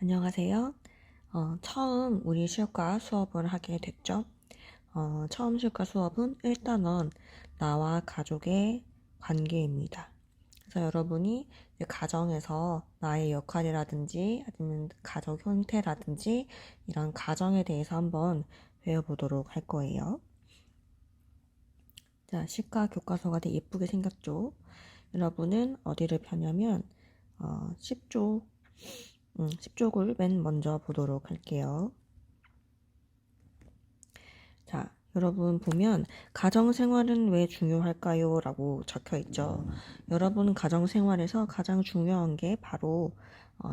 안녕하세요. 처음 우리 실과 수업을 하게 됐죠. 처음 실과 수업은 1단원 나와 가족의 관계입니다. 그래서 여러분이 가정에서 나의 역할이라든지 아니면 가족 형태라든지 이런 가정에 대해서 한번 배워보도록 할 거예요. 자, 실과 교과서가 되게 예쁘게 생겼죠. 여러분은 어디를 펴냐면 10쪽 10쪽을 맨 먼저 보도록 할게요. 자, 여러분 보면 가정생활은 왜 중요할까요? 라고 적혀 있죠. 여러분 가정생활에서 가장 중요한 게 바로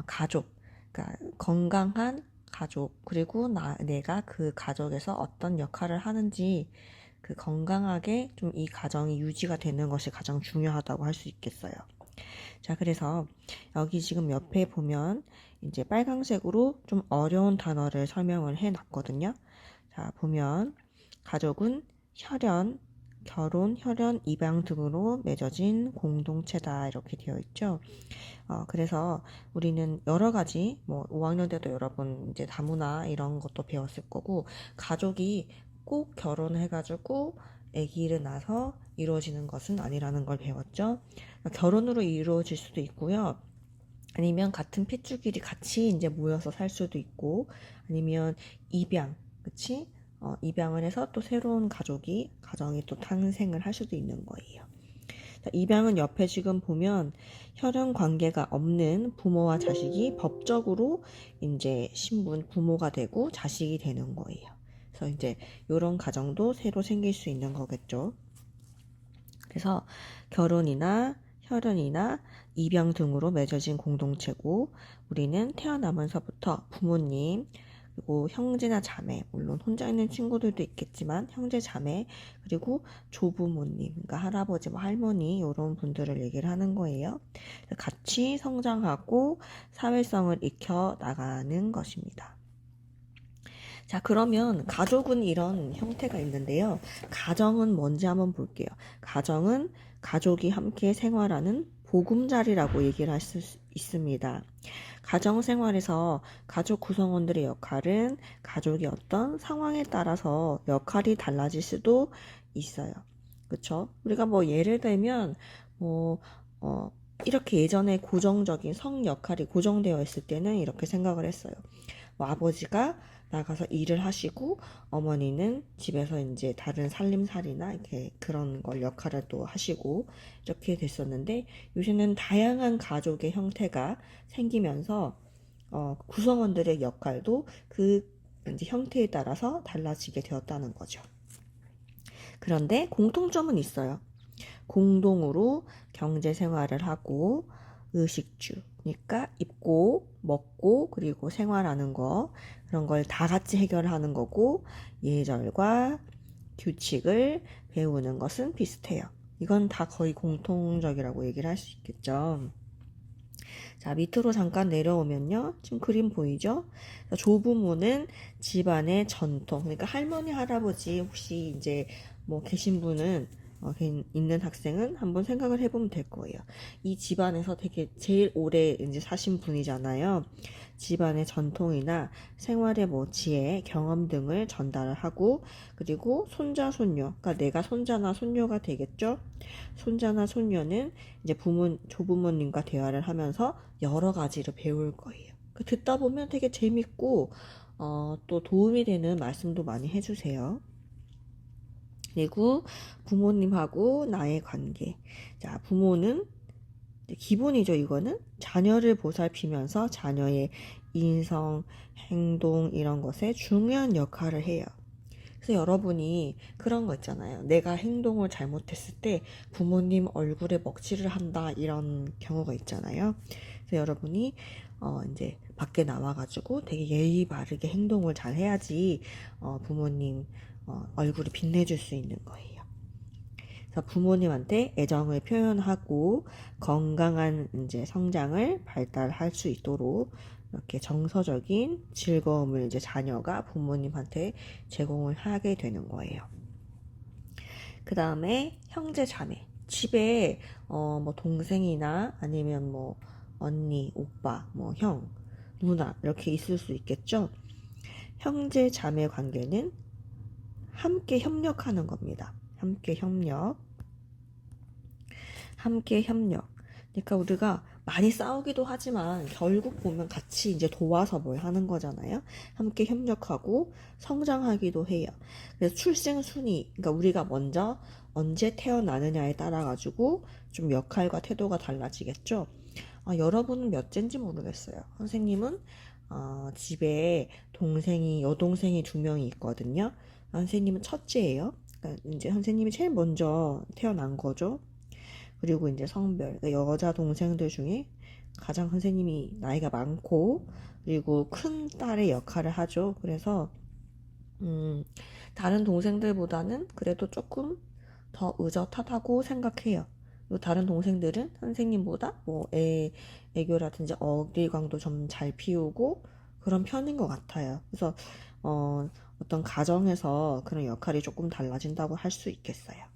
가족, 그러니까 건강한 가족, 그리고 내가 그 가족에서 어떤 역할을 하는지 그 건강하게 좀 이 가정이 유지가 되는 것이 가장 중요하다고 할 수 있겠어요. 자, 그래서 여기 지금 옆에 보면 이제 빨강색으로 좀 어려운 단어를 설명을 해 놨거든요. 자, 보면 가족은 혈연, 결혼, 혈연, 입양 등으로 맺어진 공동체다 이렇게 되어 있죠. 그래서 우리는 여러 가지 뭐 5학년 때도 여러분 이제 다문화 이런 것도 배웠을 거고 가족이 꼭 결혼해가지고 아기를 낳아서 이루어지는 것은 아니라는 걸 배웠죠. 결혼으로 이루어질 수도 있고요. 아니면 같은 핏줄끼리 같이 이제 모여서 살 수도 있고, 아니면 입양, 그치? 입양을 해서 또 새로운 가정이 또 탄생을 할 수도 있는 거예요. 자, 입양은 옆에 지금 보면 혈연 관계가 없는 부모와 자식이 법적으로 이제 부모가 되고 자식이 되는 거예요. 그래서 이제 이런 가정도 새로 생길 수 있는 거겠죠. 그래서 결혼이나 혈연이나 입양 등으로 맺어진 공동체고 우리는 태어나면서부터 부모님 그리고 형제나 자매 물론 혼자 있는 친구들도 있겠지만 형제 자매 그리고 조부모님 그러니까 할아버지 할머니 이런 분들을 얘기를 하는 거예요. 같이 성장하고 사회성을 익혀 나가는 것입니다. 자, 그러면 가족은 이런 형태가 있는데요. 가정은 뭔지 한번 볼게요. 가정은 가족이 함께 생활하는 보금자리라고 얘기를 할 수 있습니다. 가정 생활에서 가족 구성원들의 역할은 가족이 어떤 상황에 따라서 역할이 달라질 수도 있어요. 그쵸? 우리가 뭐 예를 들면 뭐 이렇게 예전에 고정적인 성 역할이 고정되어 있을 때는 이렇게 생각을 했어요. 뭐 아버지가 나가서 일을 하시고 어머니는 집에서 이제 다른 살림살이나 이렇게 그런 걸 역할을 또 하시고 이렇게 됐었는데 요새는 다양한 가족의 형태가 생기면서 구성원들의 역할도 그 이제 형태에 따라서 달라지게 되었다는 거죠. 그런데 공통점은 있어요. 공동으로 경제 생활을 하고 의식주, 그러니까 입고 먹고 그리고 생활하는 거 그런 걸 다 같이 해결하는 거고 예절과 규칙을 배우는 것은 비슷해요. 이건 다 거의 공통적이라고 얘기를 할 수 있겠죠. 자, 밑으로 잠깐 내려오면요. 지금 그림 보이죠? 조부모는 집안의 전통, 그러니까 할머니, 할아버지 혹시 이제 뭐 계신 분은 있는 학생은 한번 생각을 해보면 될 거예요. 이 집안에서 되게 제일 오래 이제 사신 분이잖아요. 집안의 전통이나 생활의 뭐 지혜, 경험 등을 전달을 하고 그리고 손자, 손녀, 그러니까 내가 손자나 손녀가 되겠죠. 손자나 손녀는 이제 조부모님과 대화를 하면서 여러 가지를 배울 거예요. 듣다 보면 되게 재밌고 또 도움이 되는 말씀도 많이 해주세요. 그리고 부모님하고 나의 관계. 자, 부모는 기본이죠. 이거는 자녀를 보살피면서 자녀의 인성, 행동 이런 것에 중요한 역할을 해요. 그래서 여러분이 그런 거 있잖아요. 내가 행동을 잘못했을 때 부모님 얼굴에 먹칠을 한다 이런 경우가 있잖아요. 그래서 여러분이 이제 밖에 나와가지고 되게 예의 바르게 행동을 잘 해야지 부모님 얼굴이 빛내줄 수 있는 거예요. 그래서 부모님한테 애정을 표현하고 건강한 이제 성장을 발달할 수 있도록 이렇게 정서적인 즐거움을 이제 자녀가 부모님한테 제공을 하게 되는 거예요. 그 다음에 형제 자매. 집에 뭐 동생이나 아니면 뭐 언니, 오빠, 뭐 형, 누나 이렇게 있을 수 있겠죠. 형제 자매 관계는 함께 협력하는 겁니다. 함께 협력. 함께 협력. 그러니까 우리가 많이 싸우기도 하지만 결국 보면 같이 이제 도와서 뭘 하는 거잖아요. 함께 협력하고 성장하기도 해요. 그래서 출생 순위, 그러니까 우리가 먼저 언제 태어나느냐에 따라 가지고 좀 역할과 태도가 달라지겠죠. 여러분은 몇째인지 모르겠어요. 선생님은 집에 여동생이 2명이 있거든요. 선생님은 첫째예요. 그러니까 이제 선생님이 제일 먼저 태어난 거죠. 그리고 이제 성별, 그러니까 여자 동생들 중에 가장 선생님이 나이가 많고, 그리고 큰 딸의 역할을 하죠. 그래서, 다른 동생들보다는 그래도 조금 더 의젓하다고 생각해요. 그리고 다른 동생들은 선생님보다 애교라든지 어리광도 좀 잘 피우고 그런 편인 것 같아요. 그래서, 어떤 가정에서 그런 역할이 조금 달라진다고 할 수 있겠어요.